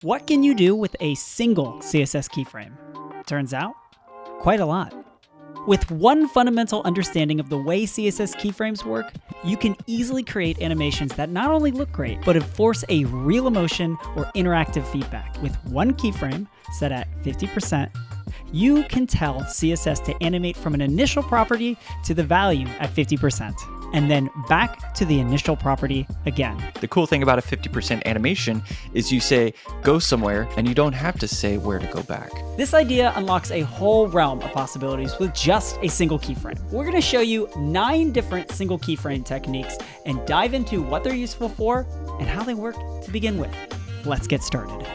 What can you do with a single CSS keyframe? Turns out, quite a lot. With one fundamental understanding of the way CSS keyframes work, you can easily create animations that not only look great, but enforce a real emotion or interactive feedback. With one keyframe set at 50%, you can tell CSS to animate from an initial property to the value at 50%, and then back to the initial property again. The cool thing about a 50% animation is you say, go somewhere, and you don't have to say where to go back. This idea unlocks a whole realm of possibilities with just a single keyframe. We're going to show you 9 different single keyframe techniques and dive into what they're useful for and how they work to begin with. Let's get started.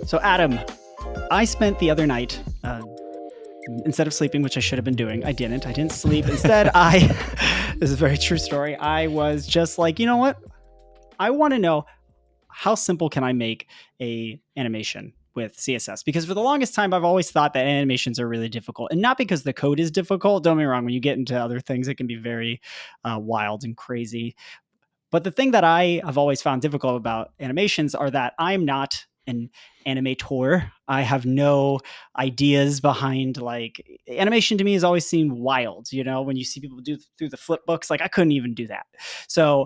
So Adam, I spent the other night, instead of sleeping, which I should have been doing, I didn't sleep. Instead, this is a very true story. I was just like, you know what? I want to know how simple can I make a animation with CSS? Because for the longest time, I've always thought that animations are really difficult, and not because the code is difficult. Don't get me wrong. When you get into other things, it can be very wild and crazy. But the thing that I have always found difficult about animations are that I'm not an animator. I have no ideas behind, like, animation to me has always seemed wild. You know, when you see people do through the flip books, like I couldn't even do that. So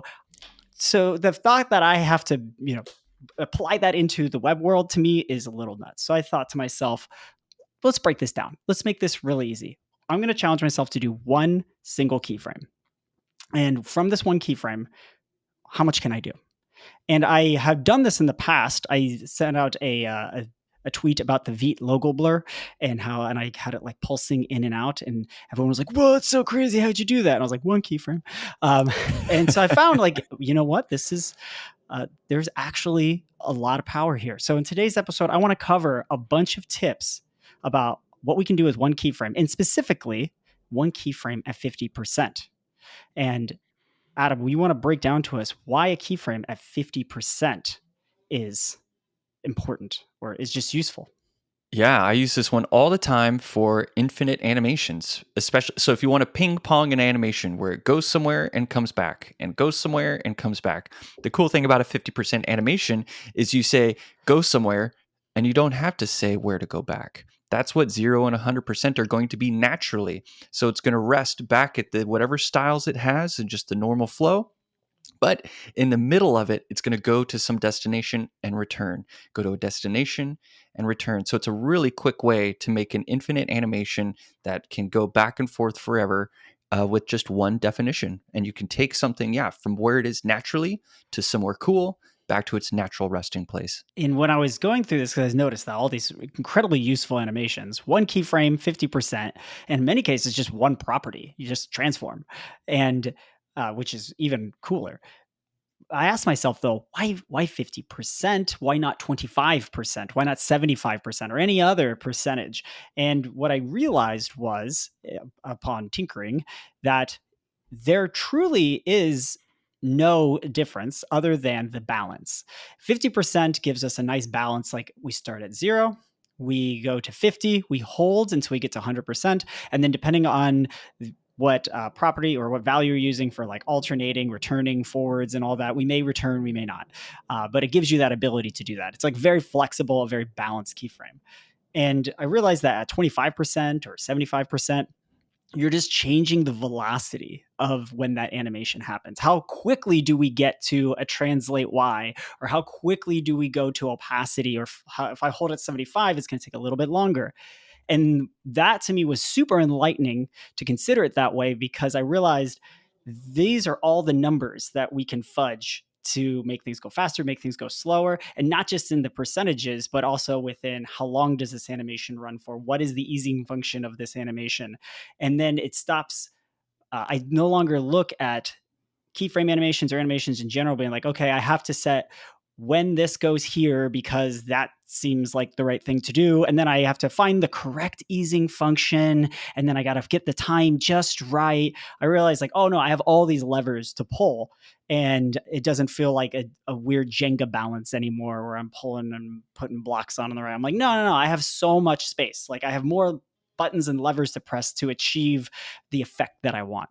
the thought that I have to, apply that into the web world to me is a little nuts. So I thought to myself, let's break this down. Let's make this really easy. I'm going to challenge myself to do one single keyframe. And from this one keyframe, how much can I do? And I have done this in the past. I sent out a tweet about the Vite logo blur and I had it like pulsing in and out, and everyone was like, "Whoa, it's so crazy! How'd you do that?" And I was like, "One keyframe." And so I found, like, you know what? This is there's actually a lot of power here. So in today's episode, I want to cover a bunch of tips about what we can do with one keyframe, and specifically one keyframe at 50%. And Adam, you want to break down to us why a keyframe at 50% is important or is just useful? Yeah, I use this one all the time for infinite animations, especially. So if you want to ping pong an animation where it goes somewhere and comes back and goes somewhere and comes back, the cool thing about a 50% animation is you say, go somewhere, and you don't have to say where to go back. That's what 0 and 100% are going to be naturally. So it's going to rest back at the whatever styles it has and just the normal flow. But in the middle of it, it's going to go to some destination and return, go to a destination and return. So it's a really quick way to make an infinite animation that can go back and forth forever with just one definition. And you can take something, from where it is naturally to somewhere cool, back to its natural resting place. And when I was going through this, because I noticed that all these incredibly useful animations, one keyframe, 50%, and in many cases, just one property, you just transform, and which is even cooler. I asked myself, though, why 50%? Why not 25%? Why not 75% or any other percentage? And what I realized was, upon tinkering, that there truly is no difference other than the balance. 50% gives us a nice balance. Like, we start at 0, we go to 50, we hold until we get to 100%. And then depending on what property or what value you're using for, like, alternating, returning, forwards, and all that, we may return, we may not. But it gives you that ability to do that. It's like very flexible, a very balanced keyframe. And I realized that at 25% or 75%, you're just changing the velocity of when that animation happens. How quickly do we get to a translate Y, or how quickly do we go to opacity, or if I hold at 75, it's going to take a little bit longer. And that to me was super enlightening to consider it that way, because I realized these are all the numbers that we can fudge to make things go faster, make things go slower, and not just in the percentages, but also within how long does this animation run for? What is the easing function of this animation? And then it stops. I no longer look at keyframe animations or animations in general being like, okay, I have to set when this goes here because that seems like the right thing to do. And then I have to find the correct easing function. And then I got to get the time just right. I realized, like, oh no, I have all these levers to pull. And it doesn't feel like a weird Jenga balance anymore where I'm pulling and putting blocks on the right. I'm like, no. I have so much space. Like, I have more buttons and levers to press to achieve the effect that I want.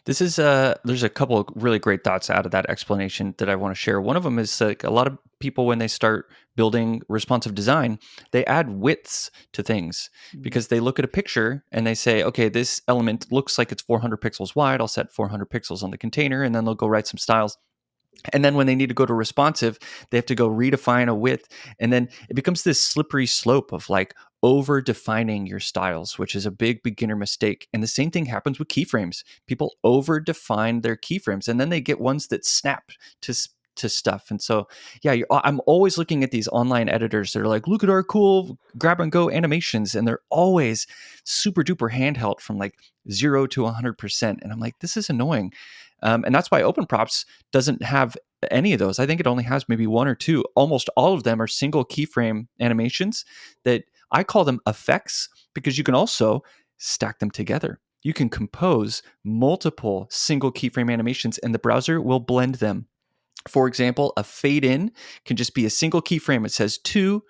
This is there's a couple of really great thoughts out of that explanation that I want to share. One of them is like a lot of people when they start building responsive design, they add widths to things Mm. because they look at a picture and they say, okay, this element looks like it's 400 pixels wide. I'll set 400 pixels on the container, and then they'll go write some styles. And then when they need to go to responsive, they have to go redefine a width. And then it becomes this slippery slope of like over defining your styles, which is a big beginner mistake. And the same thing happens with keyframes. People over define their keyframes and then they get ones that snap to stuff. And so, yeah, I'm always looking at these online editors that are like, look at our cool grab and go animations. And they're always super duper handheld from like 0 to 100%. And I'm like, this is annoying. And that's why OpenProps doesn't have any of those. I think it only has maybe one or two. Almost all of them are single keyframe animations that I call them effects because you can also stack them together. You can compose multiple single keyframe animations and the browser will blend them. For example, a fade in can just be a single keyframe. It says 2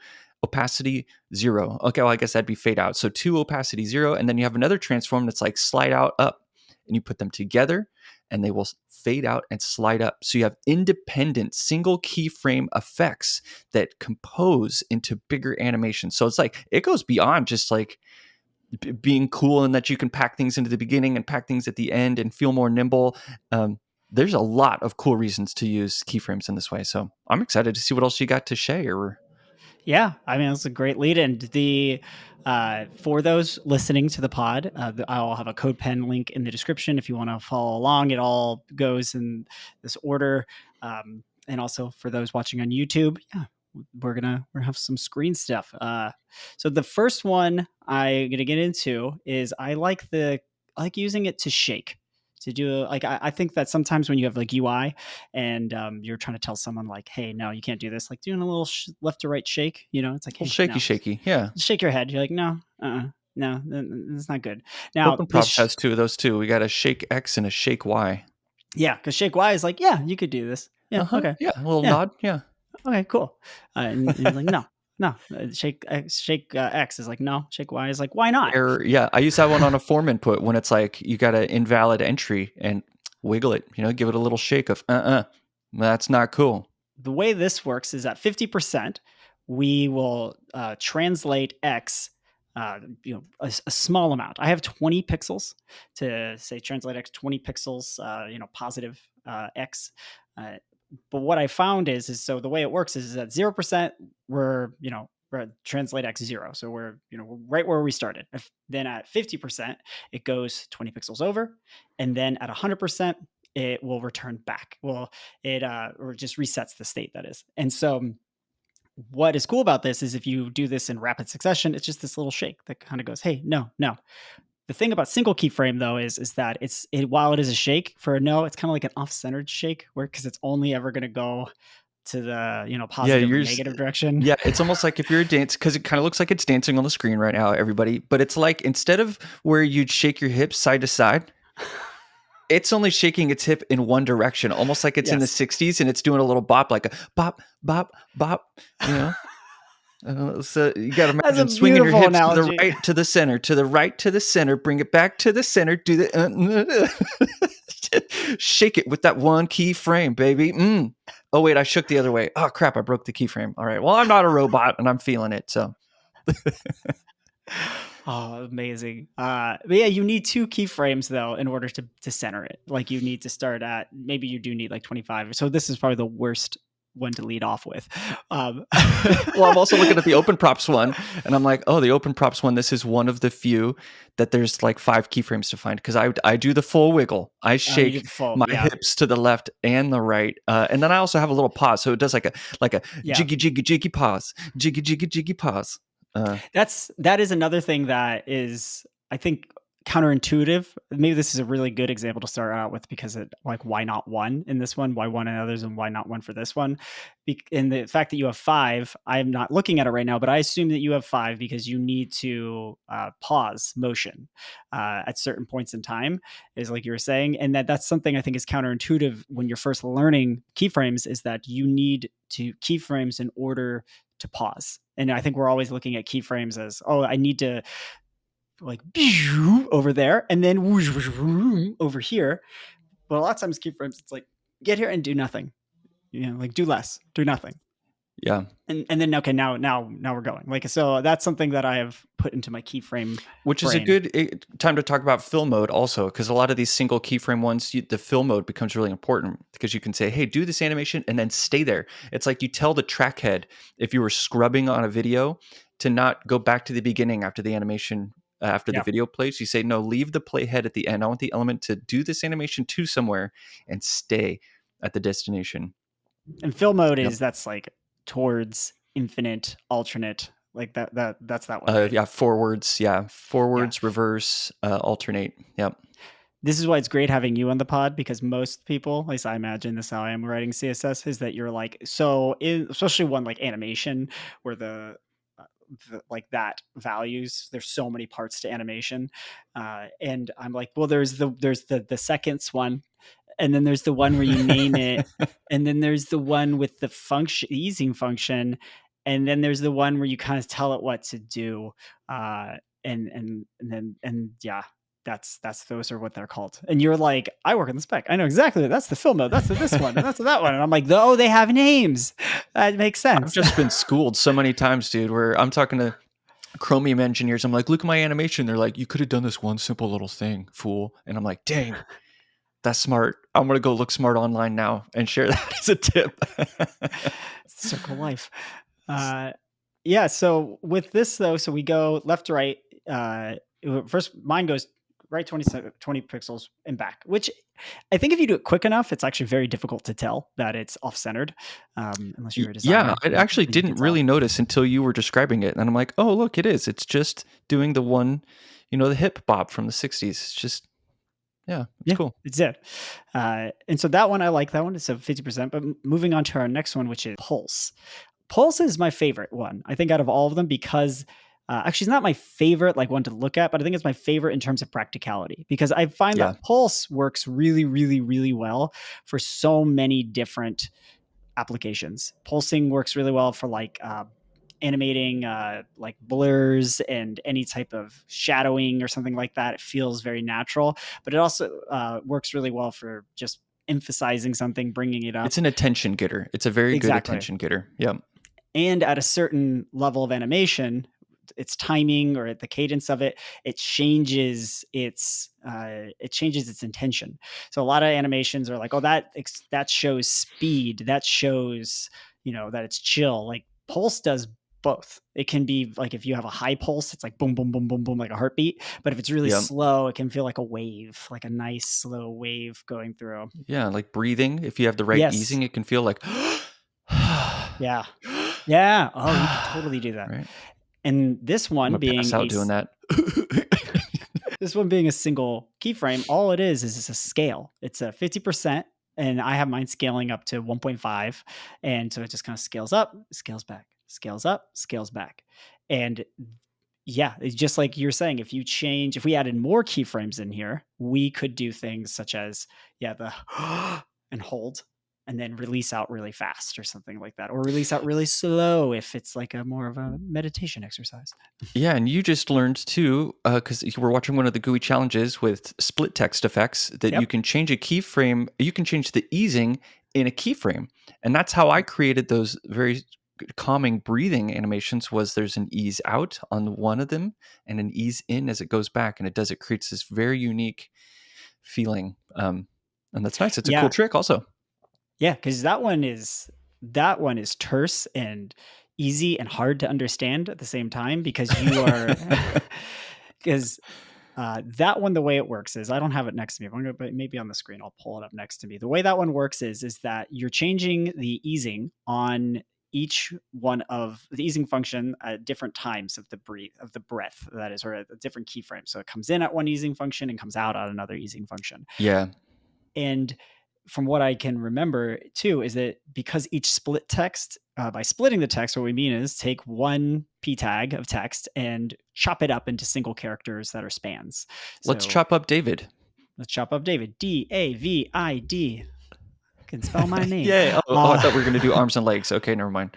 opacity 0. Okay, well, I guess that'd be fade out. So 2 opacity 0. And then you have another transform that's like slide out up. And you put them together and they will fade out and slide up. So you have independent single keyframe effects that compose into bigger animations. So it's like it goes beyond just like being cool and that you can pack things into the beginning and pack things at the end and feel more nimble. There's a lot of cool reasons to use keyframes in this way. So I'm excited to see what else you got to share. Yeah, I mean, it's a great lead. And the for those listening to the pod, I'll have a CodePen link in the description if you want to follow along. It all goes in this order. And also for those watching on YouTube, yeah, we're gonna have some screen stuff. So the first one I'm gonna get into is I like using it to shake. To do like I think that sometimes when you have like UI and you're trying to tell someone like, hey, no, you can't do this, like doing a little left to right shake, it's like, Well, hey, shaky, no, shaky. Yeah. shake your head. You're like, no, no, it's not good. Now OpenProps has two of those too. We got a shake X and a shake Y. yeah, because shake Y is like, yeah, you could do this. Yeah, okay, Yeah. A little yeah, nod. Yeah. okay, cool. And you're like, no, no, shake X is like, no, shake Y is like, why not? Error. Yeah. I use that one on a form input when it's like you got an invalid entry and wiggle it, give it a little shake of, that's not cool. The way this works is at 50%, we will translate X, a small amount. I have 20 pixels to say translate X 20 pixels, positive X. Uh, but what I found is so the way it works is at 0%, we're translate X 0. So we're right where we started. Then at 50%, it goes 20 pixels over. And then at 100%, it will return back. Well, it or just resets the state, that is. And so what is cool about this is if you do this in rapid succession, it's just this little shake that kind of goes, hey, no, no. The thing about single keyframe though is that while it is a shake for a no, it's kind of like an off-centered shake where because it's only ever going to go to the Yeah. positive or negative direction. Yeah. It's almost like if you're a dance, because it kind of looks like it's dancing on the screen right now, everybody. But it's like instead of where you'd shake your hips side to side, it's only shaking its hip in one direction, almost like it's in the Yes. 60s and it's doing a little bop, like a bop, bop, bop, you know? So you got to That's a imagine swinging your beautiful hips to the analogy. right, to the center, to the right, to the center, bring it back to the center, do the shake it with that one key frame, baby. Oh, wait, I shook the other way. Oh, crap, I broke the keyframe. All right, well, I'm not a robot and I'm feeling it. So, Oh, amazing. But yeah, you need two keyframes though in order to center it. Like you need to start at maybe you do need like 25. So this is probably the worst one to lead off with. Um, well, I'm also looking at the open props one and I'm like, oh, the open props one, this is one of the few that there's like 5 keyframes to find because I do the full wiggle. I you did shake the full, my yeah, hips to the left and the right. And then I also have a little pause. So it does like a yeah. jiggy, jiggy, jiggy pause, jiggy, jiggy, jiggy pause. That is another thing that is, I think, counterintuitive. Maybe this is a really good example to start out with because like why not one in this one? Why one in others and why not one for this one? And the fact that you have 5, I'm not looking at it right now, but I assume that you have 5 because you need to pause motion at certain points in time, is like you were saying, and that's something I think is counterintuitive when you're first learning keyframes. Is that you need to keyframes in order to pause. And I think we're always looking at keyframes as, oh, I need to like over there, and then over here. But a lot of times keyframes, it's like get here and do nothing. Like do less, do nothing. Yeah. And then okay, now we're going. Like, so that's something that I have put into my keyframe Which is a brain. good time to talk about fill mode also, because a lot of these single keyframe ones, the fill mode becomes really important because you can say, hey, do this animation and then stay there. It's like you tell the track head, if you were scrubbing on a video, to not go back to the beginning after the animation, after the Yeah. video plays. You say, no, leave the playhead at the end. I want the element to do this animation to somewhere and stay at the destination. And fill mode Yep. that's like towards infinite alternate, like that's that one, right? Yeah, forwards. Yeah, Yeah. forwards, reverse, alternate. Yep. This is why it's great having you on the pod, because most people, at least I imagine this how I am writing CSS, is that you're like, so in especially one like animation where like that values, there's so many parts to animation, and I'm like, well, there's the seconds one, and then there's the one where you name it, and then there's the one with the function, the easing function, and then there's the one where you kind of tell it what to do, and yeah, that's those are what they're called. And you're like, I work in the spec, I know exactly, that's the film mode, that's this one, and that's that one, and I'm like, oh, they have names, that makes I've sense. just been schooled so many times, dude, where I'm talking to Chromium engineers. I'm like, look at my animation. They're like, you could have done this one simple little thing, fool. And I'm like, dang, that's smart. I'm going to go look smart online now and share that as a tip. Circle life. Yeah, so with this though, so we go left to right. First, mine goes right 20 pixels and back, which I think if you do it quick enough, it's actually very difficult to tell that it's off-centered, unless you're a Yeah, designer. I actually Then you can didn't tell. really notice until you were describing it. And I'm like, oh, look, it is. It's just doing the one, the hip bop from the 60s. It's just, yeah, it's Yeah, cool. it's it. And so that one, I like that one. It's a 50%. But moving on to our next one, which is Pulse. Pulse is my favorite one, I think, out of all of them, because actually it's not my favorite like one to look at, but I think it's my favorite in terms of practicality, because I find Yeah. that Pulse works really, really, really well for so many different applications. Pulsing works really well for like animating like blurs and any type of shadowing or something like that. It feels very natural, but it also works really well for just emphasizing something, bringing it It's up. an attention getter. It's a very good Exactly. attention getter. Yeah. And at a certain level of animation, its timing or the cadence of it, it changes its intention. So a lot of animations are like, oh, that shows speed, that shows that it's chill. Like Pulse does both. It can be like, if you have a high pulse, it's like boom boom boom boom boom, like a heartbeat. But if it's really Yeah. slow, it can feel like a wave, like a nice slow wave going through. Yeah. Like breathing. If you have the right Yes. easing, it can feel like, Yeah. Yeah. Oh, you could totally do that. right? And this I'm one gonna being pass out doing that. this one being a single keyframe, all it is it's a scale. It's a 50%, and I have mine scaling up to 1.5, and so it just kind of scales up, scales back, scales up, scales back. And yeah, it's just like you're saying, if we added more keyframes in here, we could do things such as, yeah, the and hold, and then release out really fast or something like that, or release out really slow if it's like a more of a meditation exercise. Yeah, and you just learned too, because you were watching one of the GUI challenges with split text effects, that you Yep. can change a keyframe, you can change the easing in a keyframe. And that's how I created those very calming breathing animations. Was there's an ease out on one of them and an ease in as it goes back, and it creates this very unique feeling. And that's nice. It's a cool Yeah. trick also. Yeah, because that one is terse and easy and hard to understand at the same time, because you are because that one, the way it works is, I don't have it next to me, but maybe on the screen I'll pull it up next to me. The way that one works is that you're changing the easing on each one of the easing function at different times of the breath, that is, or at a different keyframe. So it comes in at one easing function and comes out at another easing function. Yeah. And from what I can remember too, is that because each split text, by splitting the text, what we mean is take one p tag of text and chop it up into single characters that are spans. Let's So chop up David. let's chop up David. David. I can spell my name. Yay. Oh, I thought we were going to do arms and legs. Okay, never mind.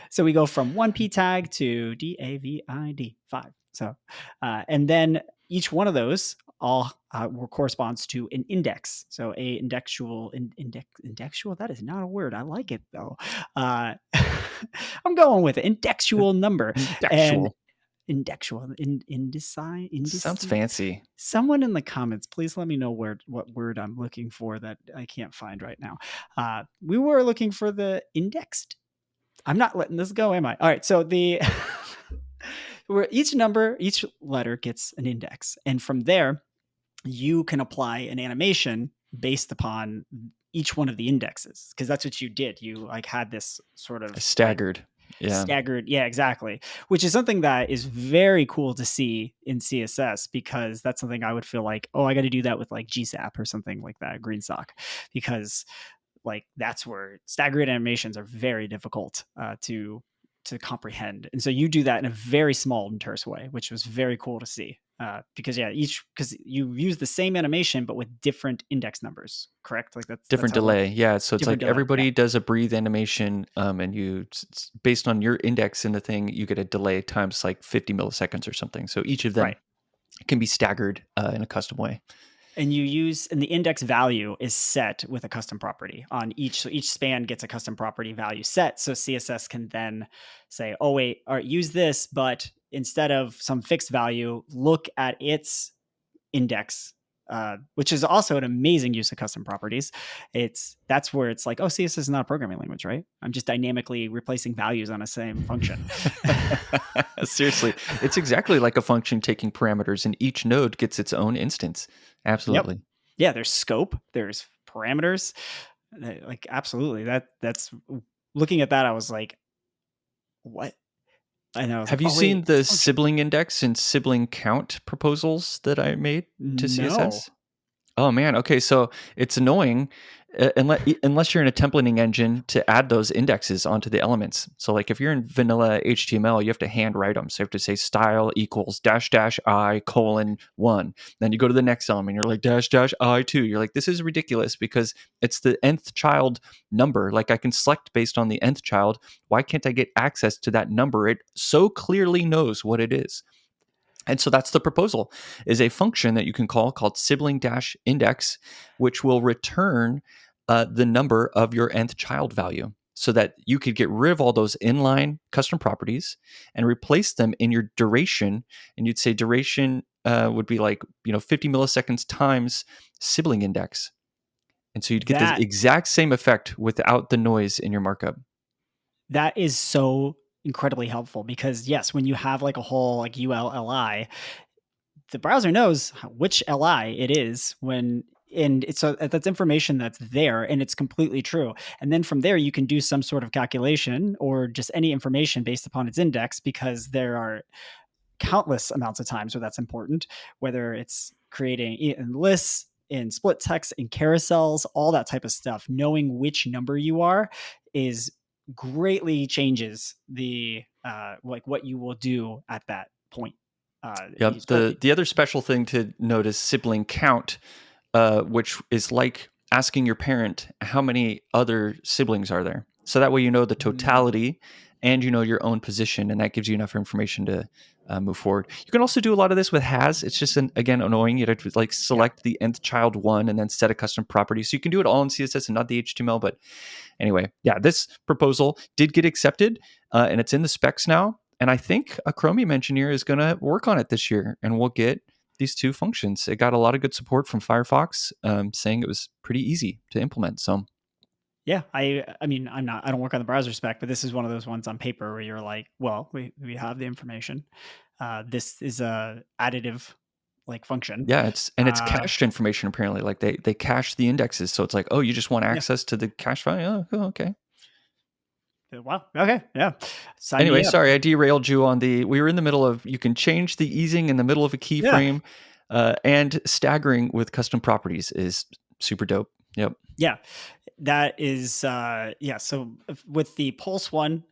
So we go from one p tag to David 5. So, and then each one of those all corresponds to an index. So a indexual. That is not a word. I like it though. I'm going with it. Indexual number and Actual. indexual Sounds indice. fancy. Someone in the comments, please let me know what word I'm looking for that I can't find right now. We were looking for the indexed. I'm not letting this go, am I? All right. So the where each letter gets an index, and from there you can apply an animation based upon each one of the indexes, because that's what you did. You like had this sort I of like staggered. Yeah. staggered, yeah, exactly, which is something that is very cool to see in CSS, because that's something I would feel like, oh, I got to do that with like GSAP or something like that, GreenSock, because like that's where staggered animations are very difficult to comprehend. And so you do that in a very small and terse way, which was very cool to see. Because because you use the same animation but with different index numbers, correct? Like that's Different how it works. delay. Yeah. So it's Different like delay. Yeah, everybody does a breathe animation, and based on your index in the thing, you get a delay times like 50 milliseconds or something. So each of them right. can be staggered in a custom way. And the index value is set with a custom property on each. So each span gets a custom property value set. So CSS can then say, oh, wait, all right, use this, but instead of some fixed value, look at its index, which is also an amazing use of custom properties. That's where it's like, oh, CSS is not a programming language, right? I'm just dynamically replacing values on a same function. Seriously, it's exactly like a function taking parameters, and each node gets its own instance. Yep. Absolutely. Yeah, there's scope, there's parameters. Like absolutely. That's looking at that, I was like, what? And I was Have like, you oh wait, seen it's a the function. sibling index and sibling count proposals that I made to No. CSS? Oh man, okay, so it's annoying unless you're in a templating engine to add those indexes onto the elements. So like if you're in vanilla HTML, you have to hand write them. So you have to say style equals dash dash I colon one. Then you go to the next element, you're like dash dash I two. You're like, this is ridiculous because it's the nth child number. Like I can select based on the nth child. Why can't I get access to that number? It so clearly knows what it is. And so that's the proposal, is a function that you can call called sibling dash index, which will return the number of your nth child value, so that you could get rid of all those inline custom properties and replace them in your duration. And you'd say duration would be like 50 milliseconds times sibling index. And so you'd get the That exact same effect without the noise in your markup. that is so incredibly helpful, because yes, when you have like a whole like ULLI, the browser knows which li it is when, and it's so that's information that's there and it's completely true. And then from there you can do some sort of calculation or just any information based upon its index, because there are countless amounts of times where that's important, whether it's creating in lists, in split text, in carousels, all that type of stuff. Knowing which number you are is greatly changes the like what you will do at that point. Yep. The Especially, the other special thing to note is sibling count, which is like asking your parent how many other siblings are there. So that way you know the totality and you know your own position, and that gives you enough information to move forward. You can also do a lot of this with has. It's just again annoying. You have to like yeah, select the nth child one and then set a custom property. So you can do it all in CSS and not the HTML. But anyway, yeah, this proposal did get accepted, and it's in the specs now. And I think a Chromium engineer is going to work on it this year, and we'll get these two functions. It got a lot of good support from Firefox, saying it was pretty easy to implement. So yeah. I mean, I don't work on the browser spec, but this is one of those ones on paper where you're like, well, we have the information. This is a additive like function. yeah, it's Uh, cached information apparently. Like they cache the indexes, so it's like, oh, you just want yeah. access to the cache file. Oh, okay. Wow. Okay. Yeah. Sign me Anyway, up. sorry, I derailed you on the. We were in the middle of you can change the easing in the middle of a Yeah. keyframe, and staggering with custom properties is super dope. Yep. Yeah. That is yeah. So with the pulse one,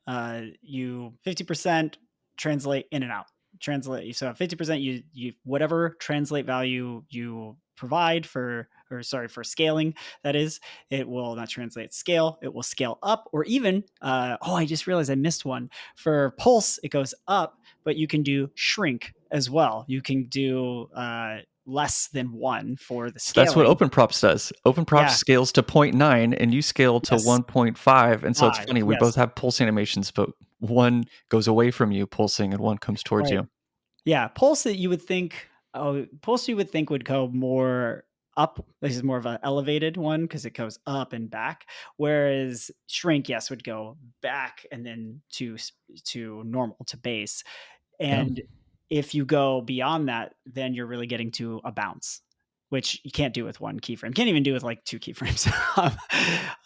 you 50% translate in and out. Translate, so 50% you whatever translate value you provide for, or sorry, for scaling, that is, it will not translate scale, it will scale up, or even oh, I just realized I missed one. For pulse it goes up, but you can do shrink as well. You can do less than 1 for the So that's what scaling. OpenProps does. OpenProps Yeah. scales to 0.9 and you scale to Yes. 1.5. And so it's 5. funny, we both Yes. have pulse animations, but one goes away from you pulsing and one comes towards Right. you. Yeah, pulse that you would think pulse you would think would go more up. This is more of an elevated one because it goes up and back. Whereas shrink, yes, would go back and then to normal to base. Yeah. And if you go beyond that, then you're really getting to a bounce, which you can't do with one keyframe. Can't even do with like two keyframes.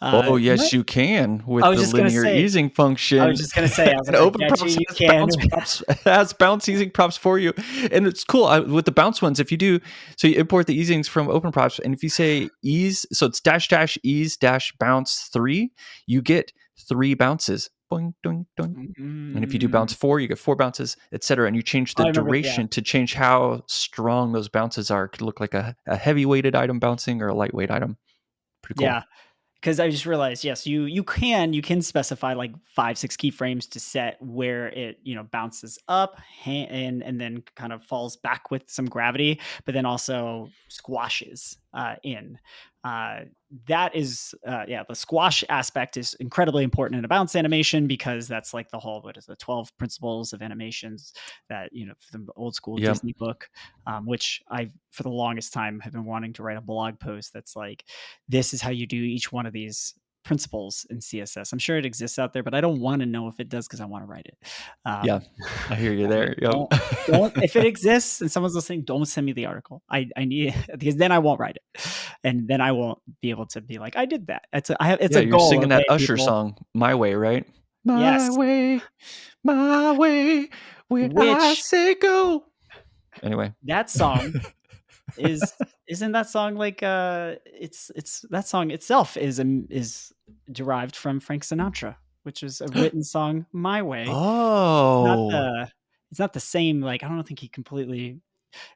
Oh, You might, yes, you can I with was the just gonna linear say, easing I function. was just gonna say, I was And like, I bet you OpenProps you has can. bounce props, has bounce easing props for you. And it's cool with the bounce ones. If you do, so you import the easings from OpenProps, and if you say ease, so it's dash dash ease dash bounce 3, you get 3 bounces. Boing, doing, doing. And if you do bounce Mm. 4, you get 4 bounces, etc. And you change Oh, the I remember. Yeah, duration to change how strong those bounces are. It could look like a heavy weighted item bouncing or a lightweight item. Pretty cool. yeah. Because I just realized, yes, you can specify like 5, 6 keyframes to set where it bounces up and then kind of falls back with some gravity, but then also squashes in. Uh, that is, yeah, the squash aspect is incredibly important in a bounce animation because that's like the whole what is the 12 principles of animations that from the old school Yep. Disney book, which I for the longest time have been wanting to write a blog post that's like this is how you do each one of these principles in CSS. I'm sure it exists out there, but I don't want to know if it does because I want to write it. Yeah. Um, I hear you there. Yep. don't if it exists and someone's listening, don't send me the article. I need because then I won't write it, and then I won't be able to be like I did that. It's Yeah, a you're goal. singing that Okay, Usher people. song, My Way, right? Yes, My way, where I which say go. Anyway. that song isn't that song like it's that song itself is derived from Frank Sinatra, which is a written song My Way. Not Oh. the it's not the same, like, I don't think he completely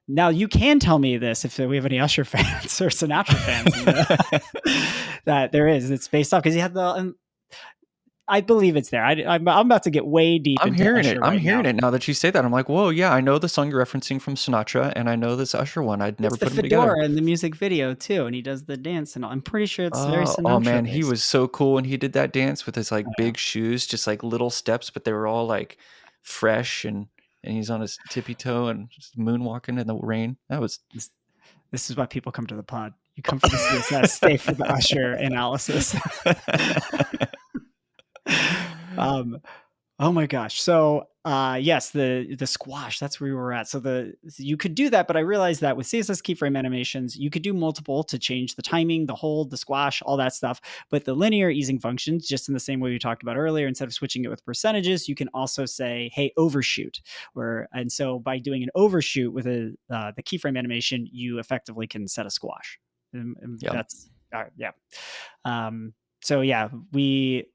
now you can tell me this if we have any Usher fans or Sinatra fans in the that there is, it's based off because he had I believe it's there. I'm about to get way deep I'm into hearing it. Usher I'm right hearing now. it now that you say that. I'm like, whoa, yeah, I know the song you're referencing from Sinatra, and I know this Usher one. I'd never It's the put them together. fedora in the music video too, and he does the dance and all. I'm pretty sure it's very Oh Sinatra man, he based. was so cool when he did that dance with his Oh, like yeah. big shoes, just like little steps, but they were all like fresh and he's on his tippy toe and just moonwalking in the rain. That was This this is why people come to the pod. You come for the CSS, stay for the Usher analysis. Um, oh my gosh. So, yes, the squash, that's where we were at. So you could do that, but I realized that with CSS keyframe animations, you could do multiple to change the timing, the hold, the squash, all that stuff. But the linear easing functions, just in the same way we talked about earlier, instead of switching it with percentages, you can also say, "Hey, overshoot." And so by doing an overshoot with the keyframe animation, you effectively can set a squash. And yeah. that's yeah. So yeah, we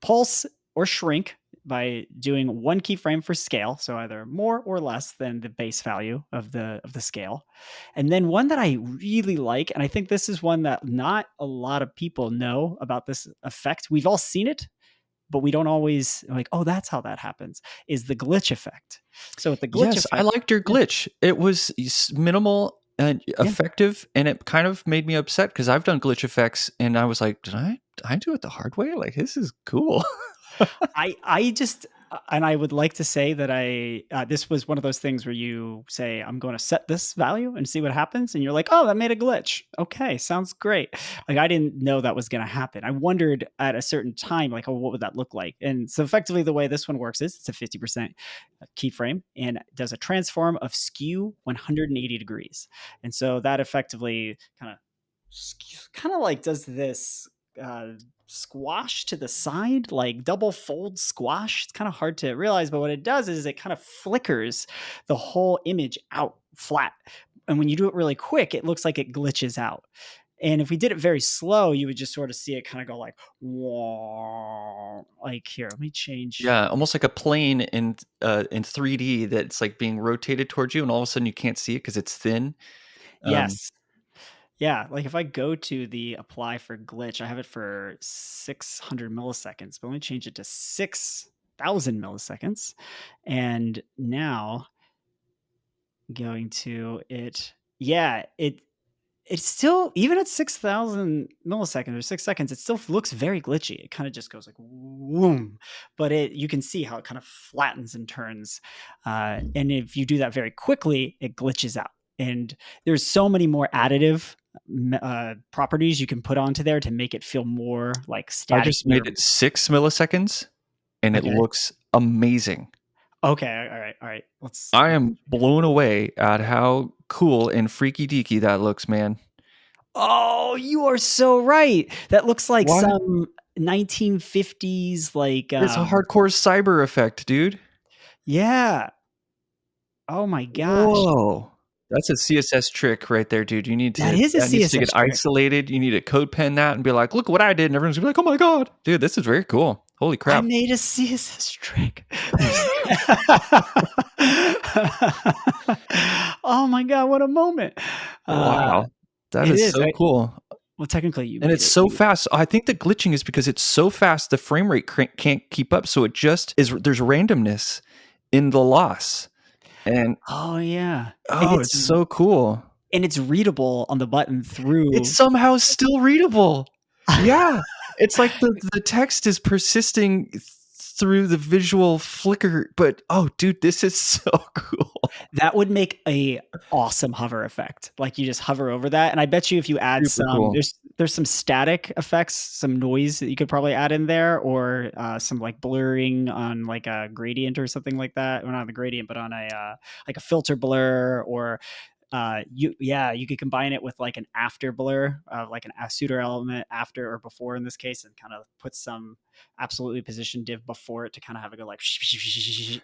pulse or shrink by doing one keyframe for scale, so either more or less than the base value of the scale. And then one that I really like, and I think this is one that not a lot of people know about this effect. We've all seen it, but we don't always like, oh, that's how that happens, is the glitch effect. So with the glitch Yes, I effect, liked your yeah, glitch. It was minimal and yeah. effective, and it kind of made me upset because I've done glitch effects, and I was like, did I do it the hard way? Like, this is cool. I just and I would like to say that this was one of those things where you say, I'm going to set this value and see what happens. And you're like, oh, that made a glitch. Okay, sounds great. Like, I didn't know that was going to happen. I wondered at a certain time, like, oh, what would that look like? And so effectively the way this one works is it's a 50% keyframe and does a transform of skew 180 degrees. And so that effectively kind of like does this uh, squash to the side, like double fold squash. It's kind of hard to realize, but what it does is it kind of flickers the whole image out flat. And when you do it really quick, it looks like it glitches out. And if we did it very slow, you would just sort of see it kind of go like, whoa, like here, let me change. Yeah, almost like a plane in 3D that's like being rotated towards you, and all of a sudden you can't see it because it's thin. Um, Yes. Yeah, like if I go to the apply for glitch, I have it for 600 milliseconds, but let me change it to 6,000 milliseconds. And now going to it. Yeah, it's still, even at 6,000 milliseconds or 6 seconds, it still looks very glitchy. It kind of just goes like whoom, but you can see how it kind of flattens and turns. And if you do that very quickly, it glitches out. And there's so many more additive properties you can put onto there to make it feel more like I just staticky made or it 6 milliseconds, and it okay. looks amazing. Okay, all right. I Let's am blown away at how cool and freaky deaky that looks, man. Oh, you are so right. That looks like What? some 1950s like It's a hardcore cyber effect, dude. yeah. Oh my gosh. Whoa. That's a CSS trick right there, dude. That is a That needs to get CSS trick. isolated. You need to code pen that and be like, "Look what I did." And everyone's gonna be like, "Oh my god. Dude, this is very cool. Holy I crap." made a CSS trick. Oh my god, what a moment. Uh, Wow. That it is is, so right? cool. Well, technically you And made it's it. so fast. I think the glitching is because it's so fast, the frame rate can't keep up. So it just is, there's randomness in the loss. And Oh yeah. And oh, it's so cool. it's readable on the button It's through somehow still readable. Yeah. It's like the text is persisting through the visual flicker, but oh, dude, this is so cool. That would make a awesome hover effect. Like, you just hover over that, and I bet you if you add Super some cool. there's some static effects, some noise that you could probably add in there, or, some, like, blurring on, like, a gradient or something like that. Well, not on the gradient, but on like a filter blur, or you could combine it with like an after blur, like a pseudo element after or before in this case, and kind of put some absolutely position div before it to kind of have it go like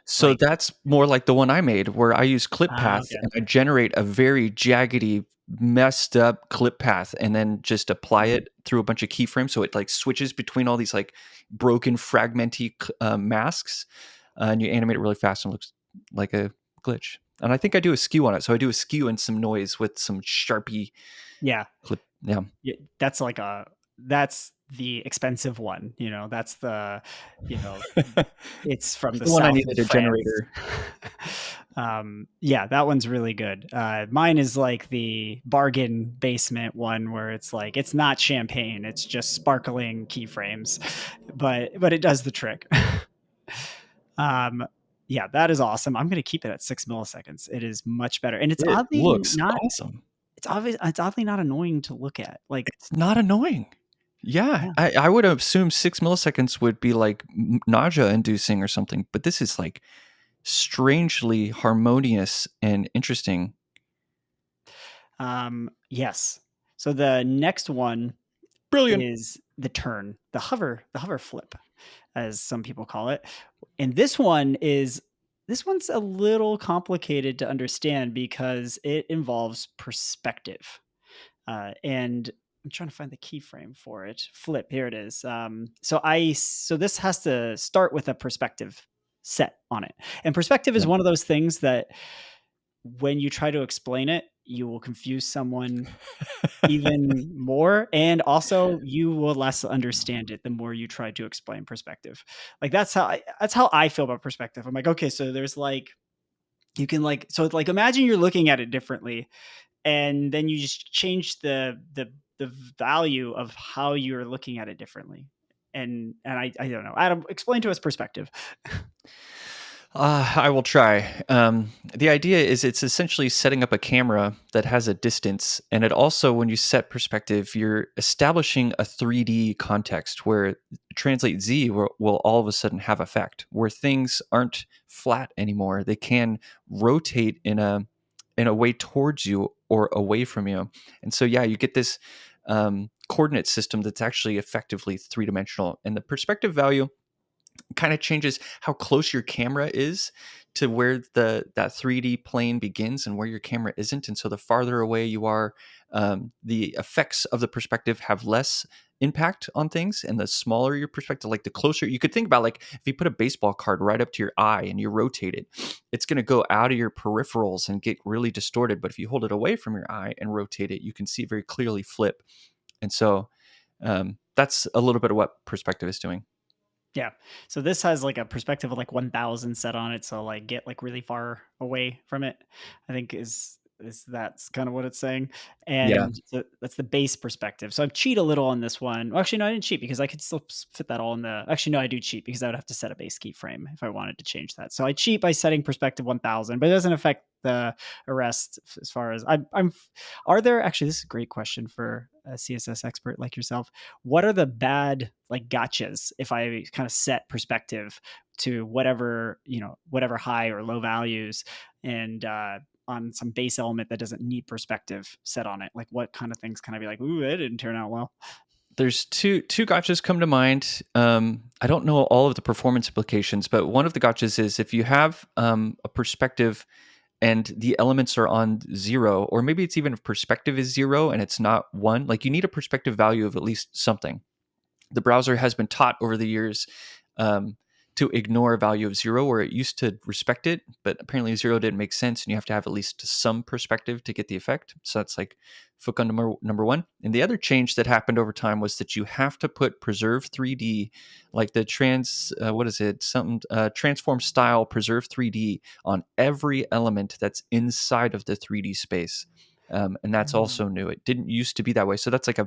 So like that's more like the one I made where I use clip path okay. and I generate a very jaggedy, messed up clip path and then just apply Mhm. it through a bunch of keyframes. So it like switches between all these like broken, fragmenty masks, and you animate it really fast and it looks like a glitch. And I think I do a skew on it. So I do a skew and some noise with some Sharpie Yeah. clip. Yeah. Yeah, that's like that's the expensive one, that's you know, it's from That's the the one I south of needed a France. generator. Yeah, that one's really good. Mine is like the bargain basement one where it's like it's not champagne, it's just sparkling keyframes, but it does the trick. um, yeah, that is awesome. I'm gonna keep it at 6 milliseconds. It is much better, and It looks awesome. it's oddly not annoying to look at. Like, It's not annoying. Yeah, yeah. I would assume 6 milliseconds would be like nausea inducing or something, but this is like strangely harmonious and interesting. Yes. So the next one Brilliant. is the hover flip, as some people call it. And this one's a little complicated to understand because it involves perspective. And I'm trying to find the keyframe for it. Flip, here it is. So this has to start with a perspective set on it. And perspective is Yeah. one of those things that when you try to explain it, you will confuse someone even more, and also you will less understand it the more you try to explain perspective. Like, that's how I feel about perspective. I'm like, okay, so there's like you can like so it's like imagine you're looking at it differently, and then you just change the value of how you're looking at it differently. And I don't know. Adam, explain to us perspective. I will try. The idea is it's essentially setting up a camera that has a distance, and it also, when you set perspective, you're establishing a 3D context where translate Z will all of a sudden have effect, where things aren't flat anymore. They can rotate in a way towards you or away from you, and so yeah, you get this coordinate system that's actually effectively 3 dimensional, and the perspective value kind of changes how close your camera is to where that 3D plane begins and where your camera isn't. And so the farther away you are, the effects of the perspective have less impact on things, and the smaller your perspective, like the closer you could think about, like if you put a baseball card right up to your eye and you rotate it, it's going to go out of your peripherals and get really distorted. But if you hold it away from your eye and rotate it, you can see it very clearly flip. And so that's a little bit of what perspective is doing. Yeah. So this has like a perspective of like 1000 set on it. So like get like really far away from it, I think is that's kind of what it's saying. Yeah. And that's the base perspective. So I've cheat a little on this one. Well, actually, no, I didn't cheat because I could still fit that all in the. Actually, no, I do cheat because I would have to set a base keyframe if I wanted to change that. So I cheat by setting perspective 1000, but it doesn't affect the rest as far as I'm. Are there actually? This is a great question for a CSS expert like yourself. What are the bad like gotchas if I kind of set perspective to whatever, whatever high or low values and on some base element that doesn't need perspective set on it? Like what kind of things can I be like, ooh, that didn't turn out well? There's two gotchas come to mind. I don't know all of the performance implications, but one of the gotchas is if you have a perspective and the elements are on 0, or maybe it's even if perspective is 0 and it's not 1, like you need a perspective value of at least something. The browser has been taught over the years um, to ignore a value of 0 where it used to respect it, but apparently 0 didn't make sense and you have to have at least some perspective to get the effect. So that's like hook on number one. And the other change that happened over time was that you have to put preserve 3D, like the transform style preserve 3D on every element that's inside of the 3D space. And that's also new. It didn't used to be that way. So that's like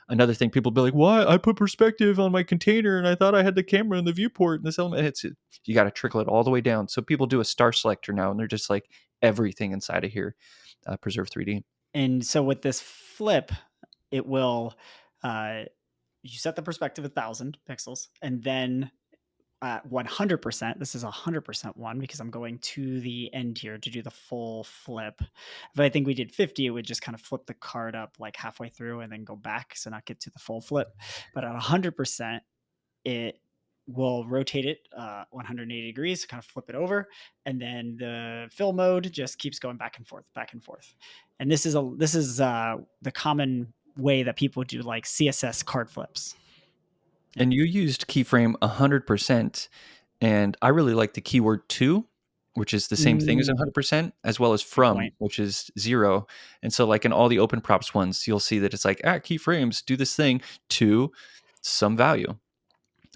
another thing. People be like, why I put perspective on my container and I thought I had the camera and the viewport and this element. You got to trickle it all the way down. So people do a star selector now and they're just like everything inside of here preserve 3D. And so with this flip, it will you set the perspective 1000 pixels, and then at 100%, this is 100% one because I'm going to the end here to do the full flip. If I think we did 50, it would just kind of flip the card up like halfway through and then go back, so not get to the full flip. But at 100%, it will rotate it 180 degrees, kind of flip it over, and then the fill mode just keeps going back and forth, back and forth. And this is the common way that people do like CSS card flips. Yeah. And you used keyframe 100%. And I really like the keyword to, which is the same thing as 100%, as well as Good from, point. which is 0. And so, like in all the open props ones, you'll see that it's like, keyframes do this thing to some value.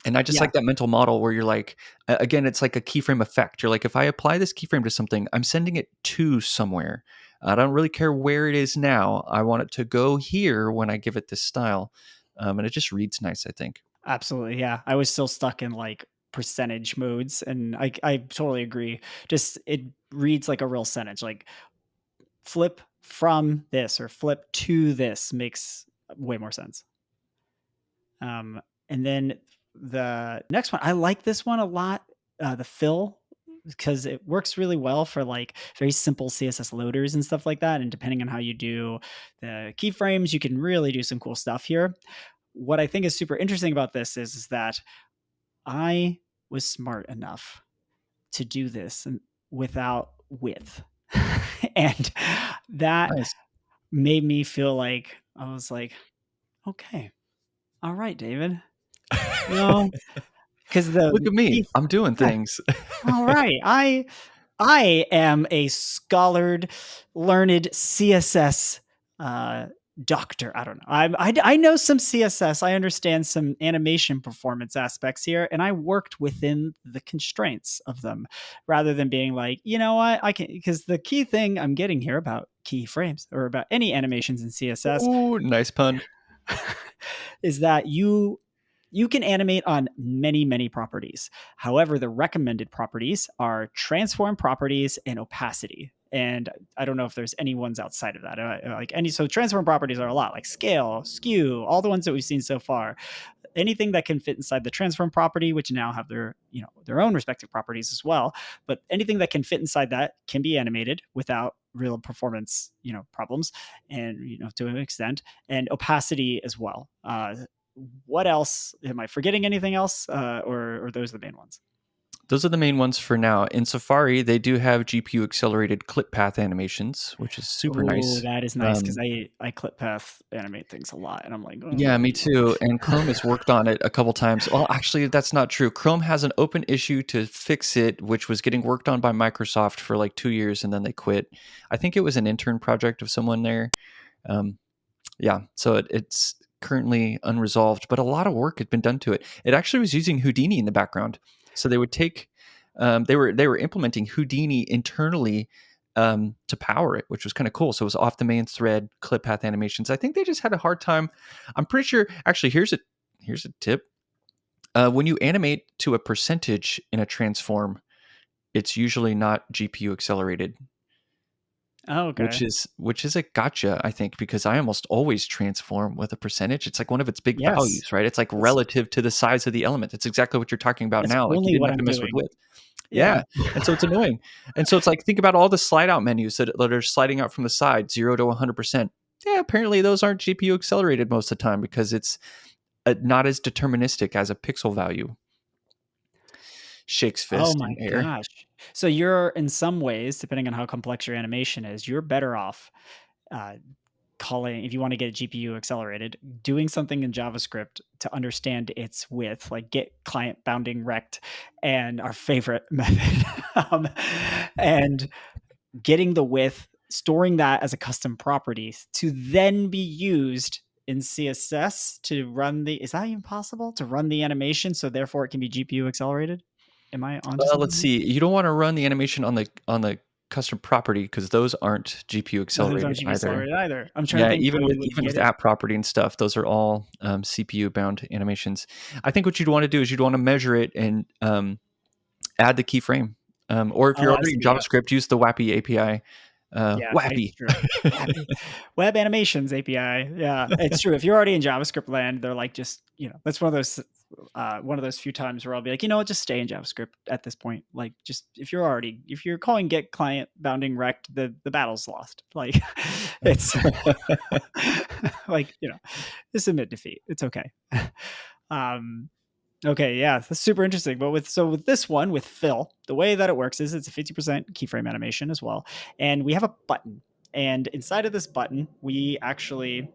And I just Yeah, like that mental model where you're like, again, it's like a keyframe effect. You're like, if I apply this keyframe to something, I'm sending it to somewhere. I don't really care where it is now. I want it to go here when I give it this style. And it just reads nice, I think. absolutely. Yeah. I was still stuck in like percentage modes, and I totally agree. Just it reads like a real sentence. Like flip from this or flip to this makes way more sense. And then the next one, I like this one a lot. The fill, because it works really well for like very simple CSS loaders and stuff like that. And depending on how you do the keyframes, you can really do some cool stuff here. What I think is super interesting about this is that I was smart enough to do this without width. And that Nice. made me feel like I was like, okay, all right, David, you know, because Look the at me. key, I'm doing yeah, things. all right, I am a scholared, learned CSS uh, doctor. I don't know. I know some CSS. I understand some animation performance aspects here, and I worked within the constraints of them, rather than being like, you know what, I can. Because the key thing I'm getting here about keyframes or about any animations in CSS Ooh, nice pun. is that you can animate on many properties. However, the recommended properties are transform properties and opacity. And I don't know if there's any ones outside of that. So transform properties are a lot like scale, skew, all the ones that we've seen so far. Anything that can fit inside the transform property, which now have their own respective properties as well. But anything that can fit inside that can be animated without real performance, problems, and to an extent, and opacity as well. What else? Am I forgetting anything else, or those are the main ones? Those are the main ones for now. In Safari, they do have GPU accelerated clip path animations, which is super Oh, nice. that is nice because Um, I clip path animate things a lot, and I'm like, yeah, me oh. too. And Chrome has worked on it a couple times. Well, actually, that's not true. Chrome has an open issue to fix it, which was getting worked on by Microsoft for like 2 years, and then they quit. I think it was an intern project of someone there. Um, yeah, so it's currently unresolved, but a lot of work had been done to it. It actually was using Houdini in the background, so they would take they were implementing Houdini internally to power it, which was kind of cool. So it was off the main thread, clip path animations. I think they just had a hard time. I'm pretty sure. Actually, here's a tip. When you animate to a percentage in a transform, it's usually not GPU accelerated, Oh, which okay. is a gotcha, I think, because I almost always transform with a percentage. It's like one of its big Yes. values, right? It's like That's relative to the size of the element. It's exactly what you're talking about that's now. Like you only didn't what have to I'm mess with doing. width. Yeah. Yeah. And so it's annoying. And so it's like think about all the slide out menus that are sliding out from the side, 0 to 100%. Yeah, apparently those aren't GPU accelerated most of the time because it's not as deterministic as a pixel value. Shakes Oh fist my in air. gosh. So you're in some ways, depending on how complex your animation is, you're better off, uh, calling if you wanna get GPU accelerated, doing something in JavaScript to understand its width, like get client bounding rect and our favorite method, and getting the width, storing that as a custom property to then be used in CSS to run the is that even possible? To run the animation, so therefore it can be GPU accelerated? Am I onto something Let's here? see. You don't want to run the animation on the custom property because those aren't GPU Oh, those aren't accelerated GPU either. accelerated either. I'm trying to Yeah, think how you would even get with it. app property and stuff, those are all CPU bound animations. I think what you'd want to do is you'd want to measure it and add the keyframe. Or if Oh, you're I already in see, yep. JavaScript, use the WAPI API. Yeah, it's WAPI. true. WAP Web Animations API. Yeah, it's true. If you're already in JavaScript land, they're like just, that's one of those few times where I'll be like, you know what, just stay in JavaScript at this point. Like, just if you're calling get client bounding rect, the battle's lost. Like, it's like, just admit defeat. It's okay. um, Okay, yeah, that's super interesting. But with this one with Phil, the way that it works is it's a 50% keyframe animation as well, and we have a button. And inside of this button, we actually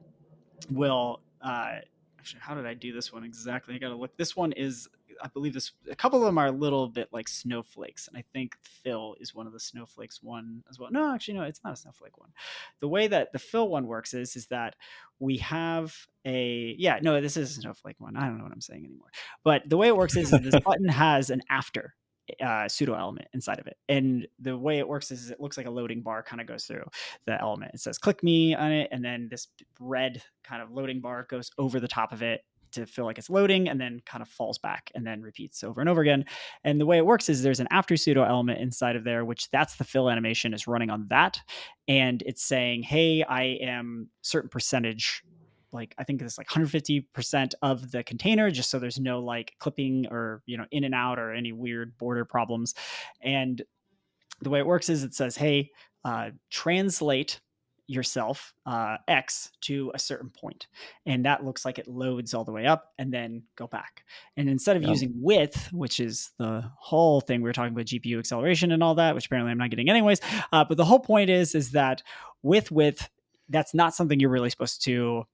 will actually, how did I do this one exactly? I gotta look. This one is, I believe, this a couple of them are a little bit like snowflakes, and I think Phil is one of the snowflakes one as well. No, actually, no, it's not a snowflake one. The way that the Phil one works is that we have a yeah, no, this is a snowflake one. I don't know what I'm saying anymore. But the way it works is this button has an after pseudo element inside of it, and the way it works is it looks like a loading bar kind of goes through the element. It says click me on it, and then this red kind of loading bar goes over the top of it to feel like it's loading, and then kind of falls back and then repeats over and over again. And the way it works is there's an after pseudo element inside of there, which that's the fill animation is running on that. And it's saying, hey, I am certain percentage, like I think it's like 150% of the container, just so there's no like clipping or in and out or any weird border problems. And the way it works is it says, hey, translate yourself X to a certain point. And that looks like it loads all the way up and then go back. And instead of Yeah. using width, which is the whole thing we were talking about GPU acceleration and all that, which apparently I'm not getting anyways. But the whole point is that with width, that's not something you're really supposed to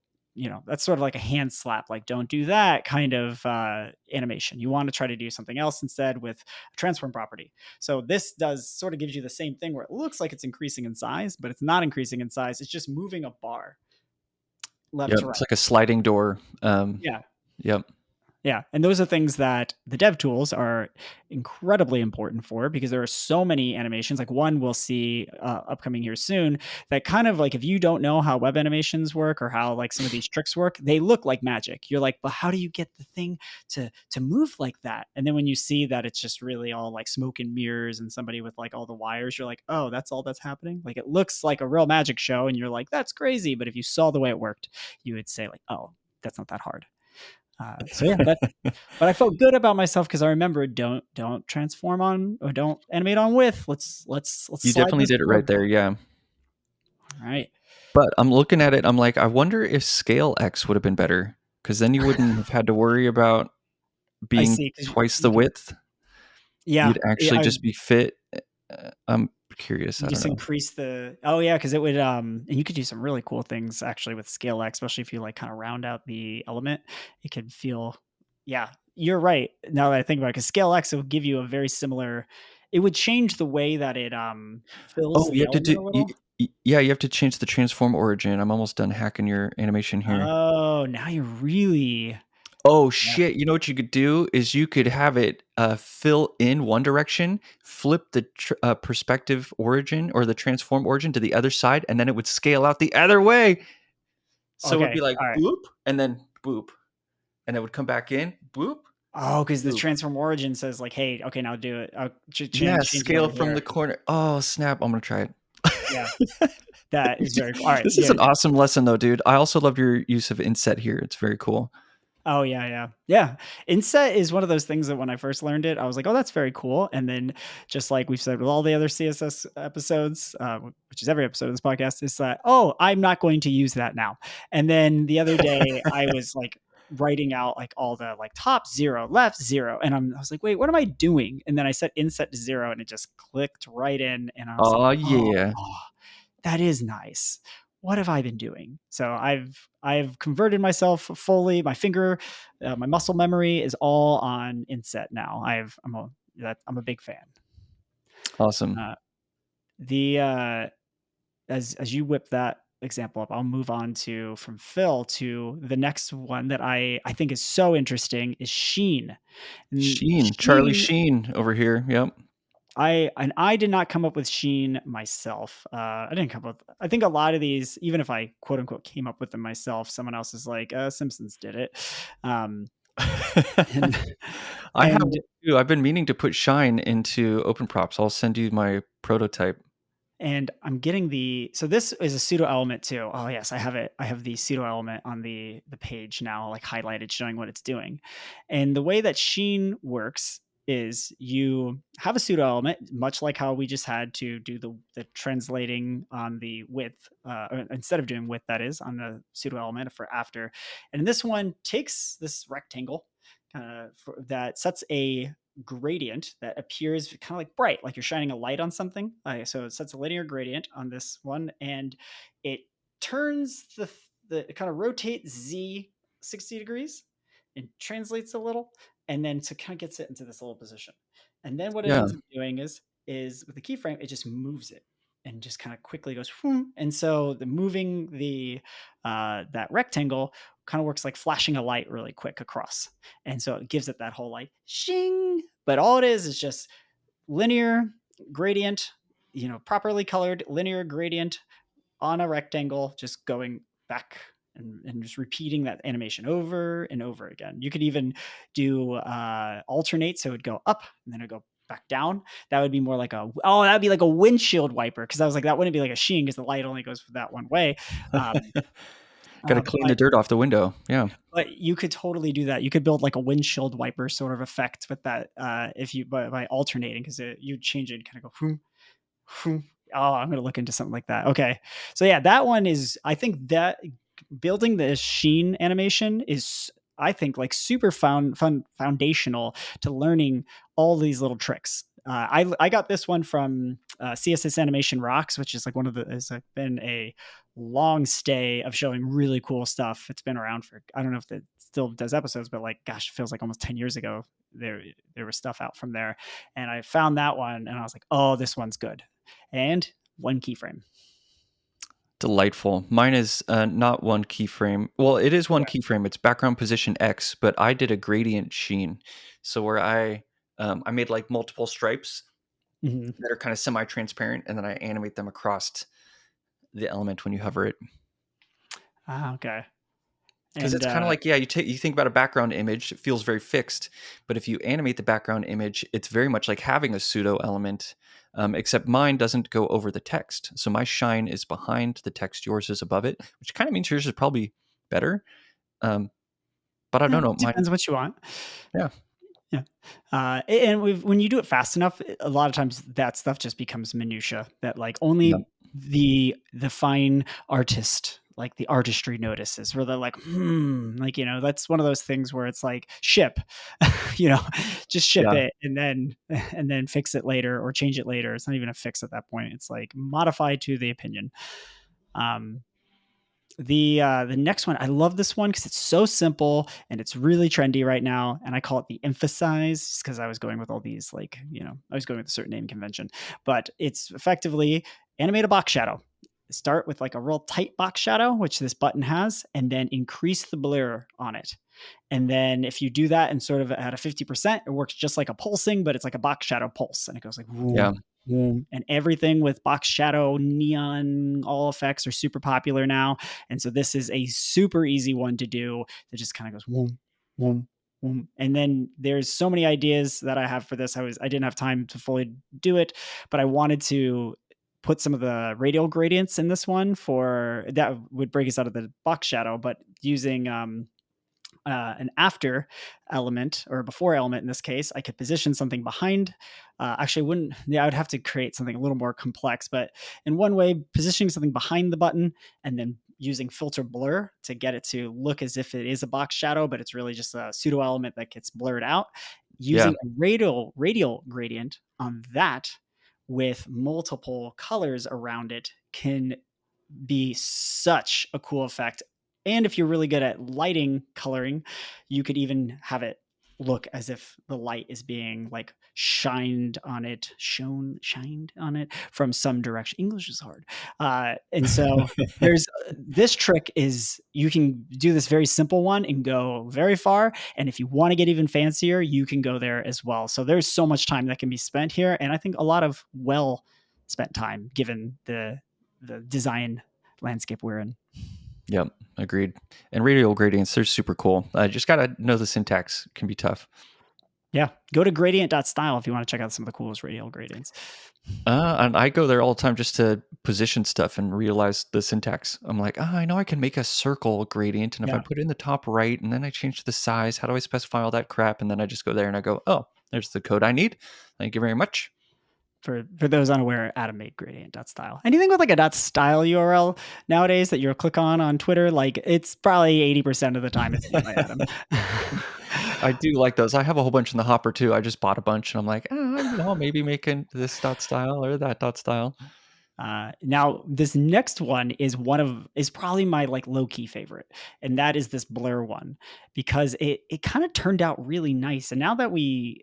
that's sort of like a hand slap, like don't do that kind of animation. You want to try to do something else instead with a transform property. So this does sort of gives you the same thing where it looks like it's increasing in size, but it's not increasing in size. It's just moving a bar left Yep. to It's right. like a sliding door. Yeah. Yep. Yeah, and those are things that the dev tools are incredibly important for because there are so many animations. Like one we'll see upcoming here soon that kind of like if you don't know how web animations work or how like some of these tricks work, they look like magic. You're like, but how do you get the thing to move like that? And then when you see that it's just really all like smoke and mirrors and somebody with like all the wires, you're like, oh, that's all that's happening. Like it looks like a real magic show, and you're like, that's crazy. But if you saw the way it worked, you would say like, oh, that's not that hard. So yeah, but I felt good about myself because I remember don't transform on or don't animate on width. Let's You slide definitely this did it right board. there. Yeah. All right. But I'm looking at it. I'm like, I wonder if scale X would have been better because then you wouldn't have had to worry about I being see. Because twice the you can, width. yeah, You'd actually just be fit. I'm curious. you I don't just know. increase the. Oh yeah, because it would and you could do some really cool things actually with scale X, especially if you like kind of round out the element. It could feel, yeah, you're right. Now that I think about it, because scale X it would give you a very similar. It would change the way that it fills Oh, the you have to element do a little. Yeah, you have to change the transform origin. I'm almost done hacking your animation here. Oh, now you're really Oh yeah. shit! You know what you could do is you could have it fill in one direction, flip the perspective origin or the transform origin to the other side, and then it would scale out the other way. So it would be Okay, like alright. boop and then boop, and it would come back in boop Oh, because the boop. transform origin says like, "Hey, okay, now do it. Yeah, Change it over scale from the here." corner. Oh snap! I'm gonna try it. Yeah, that is very cool. Alright, This is yeah. an awesome lesson, though, dude. I also love your use of inset here. It's very cool. Oh, yeah, yeah. Yeah. Inset is one of those things that when I first learned it, I was like, "Oh, that's very cool." And then just like we've said with all the other CSS episodes, which is every episode of this podcast, is that, "Oh, I'm not going to use that now." And then the other day I was like writing out like all the like top 0, left 0, and I was like, "Wait, what am I doing?" And then I set inset to 0 and it just clicked right in and I was like, Oh "Oh, yeah, that is nice. What have I been doing?" So I've converted myself fully. My finger, my muscle memory is all on inset now. I'm a big fan. awesome. Uh, the as you whip that example up, I'll move on to from Phil to the next one that I think is so interesting is Sheen. And Sheen, Charlie Sheen Sheen over here. Yep. I did not come up with Sheen myself. I didn't come up. I think a lot of these, even if I quote unquote came up with them myself, someone else is like, Simpsons did it, um, and I have and one too. I've been meaning to put Shine into open props. I'll send you my prototype. And I'm getting so this is a pseudo element too. Oh yes, I have it. I have the pseudo element on the page now, like highlighted, showing what it's doing. And the way that Sheen works is you have a pseudo element, much like how we just had to do the translating on the width, or instead of doing width, that is on the pseudo element for after. And this one takes this rectangle that sets a gradient that appears kind of like bright, like you're shining a light on something. So it sets a linear gradient on this one, and it turns it kind of rotates z 60 degrees and translates a little, and then to kind of gets it into this little position. And then what it Yeah. ends up doing is with the keyframe, it just moves it and just kind of quickly goes, whoom. And so the moving the that rectangle kind of works like flashing a light really quick across, and so it gives it that whole like shing. But all it is just linear gradient, properly colored linear gradient on a rectangle, just going back and just repeating that animation over and over again. You could even do alternate, so it would go up and then it would go back down. That would be more like that'd be like a windshield wiper, because I was like, that wouldn't be like a sheen because the light only goes that one way. Um, Got to clean but the dirt off the window. Yeah. you could totally do that. You could build like a windshield wiper sort of effect with that, if you by alternating, because you change it and kind of go. Whoom, whoom. Oh, I'm gonna look into something like that. Okay, so yeah, that one is. I think that building the Sheen animation is, I think, like super fun foundational to learning all these little tricks. I got this one from CSS Animation Rocks, which is like one of the has been a long stay of showing really cool stuff. It's been around for, I don't know if it still does episodes, but like gosh, it feels like almost 10 years ago there was stuff out from there, and I found that one and I was like, oh, this one's good. And one keyframe. Delightful. Mine is not one keyframe. Well, it is one Okay. keyframe. It's background position X, but I did a gradient sheen. So where I made like multiple stripes Mhm. that are kind of semi-transparent, and then I animate them across the element when you hover it. Okay. Because And it's kind of like, yeah, you think about a background image, it feels very fixed. But if you animate the background image, it's very much like having a pseudo element, except mine doesn't go over the text. So my shine is behind the text, yours is above it, which kind of means yours is probably better. Um, but I don't know. Mine, depends what you want. yeah, Yeah. And when you do it fast enough, a lot of times that stuff just becomes minutia that like yeah, only the fine artist, like the artistry notices, where they're like, like, that's one of those things where it's like ship, you know, just ship yeah. it and then fix it later or change it later. It's not even a fix at that point. It's like modify to the opinion. Um, the next one, I love this one because it's so simple and it's really trendy right now, and I call it the emphasize because I was going with all these, like, I was going with a certain name convention, but it's effectively animate a box shadow. start with like a real tight box shadow, which this button has, and then increase the blur on it. And then if you do that and sort of at a 50%, it works just like a pulsing, but it's like a box shadow pulse. And it goes like, Yeah. whoom, whoom. And everything with box shadow, neon, all effects are super popular now. And so this is a super easy one to do that just kind of goes, whoom, whoom, whoom. And then there's so many ideas that I have for this. I didn't have time to fully do it, but I wanted to put some of the radial gradients in this one for that would break us out of the box shadow, but using an after element or a before element in this case, I could position something behind. Actually, wouldn't. Yeah, I would have to create something a little more complex. But in one way, positioning something behind the button and then using filter blur to get it to look as if it is a box shadow, but it's really just a pseudo element that gets blurred out. Yeah. Using a radial gradient on that with multiple colors around it can be such a cool effect. And if you're really good at lighting coloring, you could even have it look as if the light is being like shined on it, shined on it from some direction. English is hard. And so there's this trick is you can do this very simple one and go very far. And if you want to get even fancier, you can go there as well. So there's so much time that can be spent here. And I think a lot of well spent time given the design landscape we're in. Yep. Agreed. And radial gradients, they're super cool. Just got to know the syntax. Can be tough. Yeah. Go to gradient.style if you want to check out some of the coolest radial gradients. And I go there all the time just to position stuff and realize the syntax. I'm like, I know I can make a circle gradient. And if I Yeah. put it in the top right and then I change the size, how do I specify all that crap? And then I just go there and I go, oh, there's the code I need. Thank you very much. For those unaware, Adam made gradient.style. Anything with like a .style URL nowadays that you'll click on Twitter, like it's probably 80% of the time it's made by Adam. I do like those. I have a whole bunch in the hopper too. I just bought a bunch and I'm like, maybe making this dot style or that dot style. Now this next one is probably my like low key favorite, and that is this blur one because it kind of turned out really nice. And now that we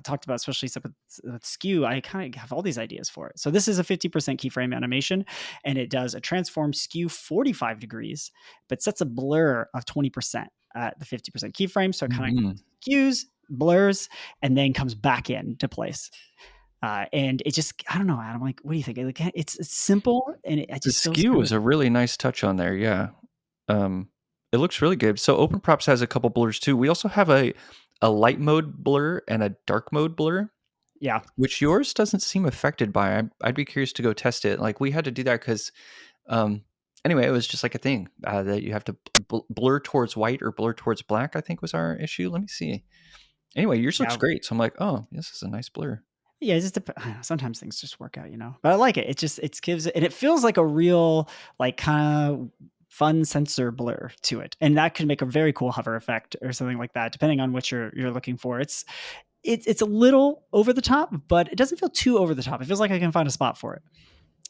talked about especially stuff with skew, I kind of have all these ideas for it. So this is a 50% keyframe animation, and it does a transform skew 45 degrees, but sets a blur of 20% at the 50% keyframe. So it kind of skews, blurs, and then comes back into place. And it just, I don't know, Adam, like, what do you think? Like, it's simple and it The just feels skew good. is a really nice touch on there. Yeah. It looks really good. So Open Props has a couple blurs too. We also have a light mode blur and a dark mode blur, Yeah. which yours doesn't seem affected by. I'd be curious to go test it. Like we had to do that because, anyway, it was just like a thing that you have to blur towards white or blur towards black, I think was our issue. Let me see. Anyway, yours looks Yeah. great. So I'm like, oh, this is a nice blur. Yeah, it just sometimes things just work out, but I like it. It gives it, and it feels like a real, like, kind of fun sensor blur to it. And that could make a very cool hover effect or something like that, depending on what you're looking for. It's a little over the top, but it doesn't feel too over the top. It feels like I can find a spot for it.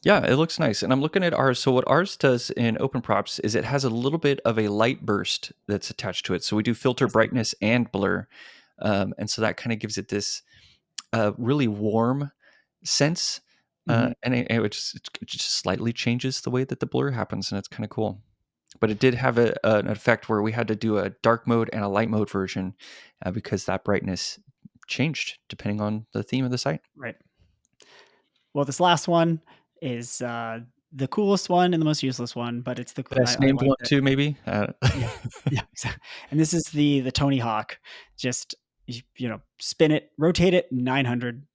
Yeah, it looks nice. And I'm looking at ours. So what ours does in Open Props is it has a little bit of a light burst that's attached to it. So we do filter Yes. brightness and blur. And so that kind of gives it this really warm sense. Mhm. And it just slightly changes the way that the blur happens. And it's kind of cool. But it did have an effect where we had to do a dark mode and a light mode version because that brightness changed depending on the theme of the site. Right. Well, this last one is the coolest one and the most useless one, but it's Best I named liked one it. too, maybe. Yeah. Yeah, exactly. And this is the Tony Hawk. Just spin it, rotate it 900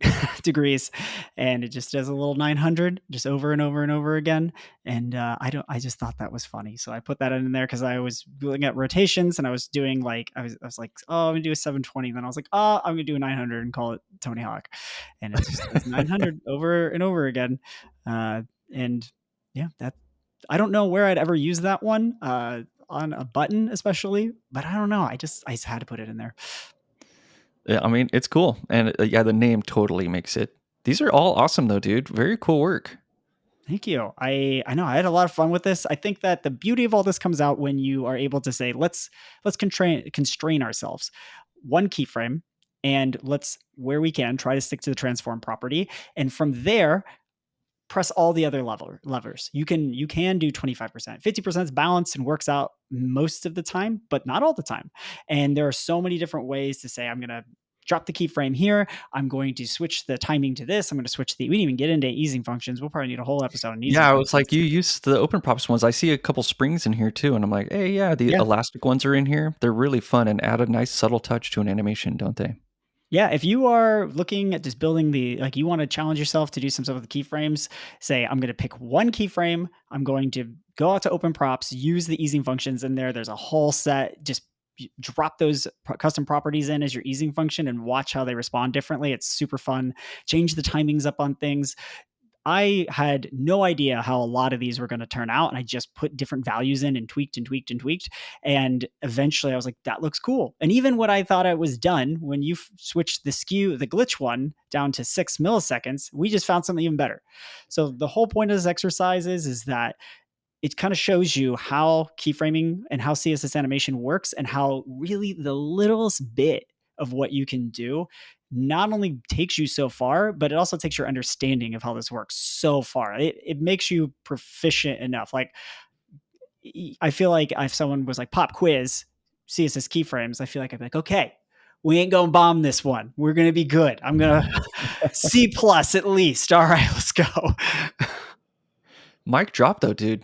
degrees, and it just does a little 900 just over and over and over again. And I just thought that was funny, so I put that in there because I was looking at rotations and I was doing like I was like, oh, I'm gonna do a 720. Then I was like, oh, I'm gonna do a 900 and call it Tony Hawk, and it just does 900 over and over again. And yeah, that I don't know where I'd ever use that one on a button, especially, but I don't know. I just had to put it in there. Yeah, I mean, it's cool. And yeah, the name totally makes it. These are all awesome though, dude. Very cool work. Thank you. I know I had a lot of fun with this. I think that the beauty of all this comes out when you are able to say, let's constrain ourselves. One keyframe, and let's, where we can, try to stick to the transform property. And from there, press all the other levers. You can do 25%. 50% is balanced and works out most of the time, but not all the time. And there are so many different ways to say, I'm going to drop the keyframe here. I'm going to switch the timing to this. I'm going to switch we didn't even get into easing functions. We'll probably need a whole episode on easing Yeah, I was functions. like, you use the open props ones. I see a couple springs in here too, and I'm like, hey, yeah, the Yeah. elastic ones are in here. They're really fun and add a nice subtle touch to an animation, don't they? Yeah, if you are looking at just building you want to challenge yourself to do some stuff with the keyframes, say, I'm going to pick one keyframe. I'm going to go out to open props, use the easing functions in there. There's a whole set. Just drop those custom properties in as your easing function and watch how they respond differently. It's super fun. Change the timings up on things. I had no idea how a lot of these were going to turn out. And I just put different values in and tweaked and tweaked and tweaked. And eventually I was like, that looks cool. And even when I thought I was done, when you switched the glitch one down to 6 milliseconds, we just found something even better. So the whole point of this exercise is that it kind of shows you how keyframing and how CSS animation works and how really the littlest bit of what you can do not only takes you so far, but it also takes your understanding of how this works so far. It makes you proficient enough. Like, I feel like if someone was like, pop quiz, CSS keyframes, I feel like I'd be like, okay, we ain't gonna bomb this one. We're gonna be good. I'm gonna C plus at least. All right, let's go. Mic drop though, dude.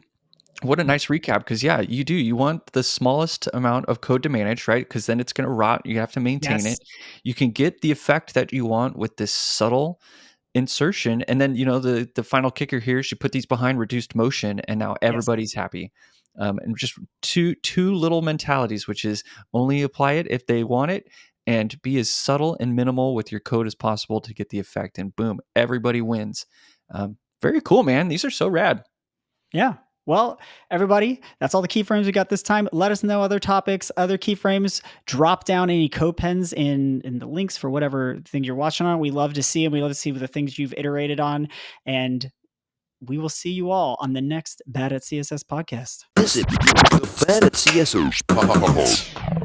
What a nice recap, because yeah, you do. You want the smallest amount of code to manage, right? Because then it's going to rot. You have to maintain Yes. it. You can get the effect that you want with this subtle insertion, and then the final kicker here is you put these behind reduced motion, and now Yes. everybody's happy. And just two little mentalities, which is only apply it if they want it, and be as subtle and minimal with your code as possible to get the effect, and boom, everybody wins. Very cool, man. These are so rad. Yeah. Well, everybody, that's all the keyframes we got this time. Let us know other topics, other keyframes. Drop down any code pens in the links for whatever thing you're watching on. We love to see them. We love to see the things you've iterated on. And we will see you all on the next Bad at CSS podcast. This is Bad at CSS podcast.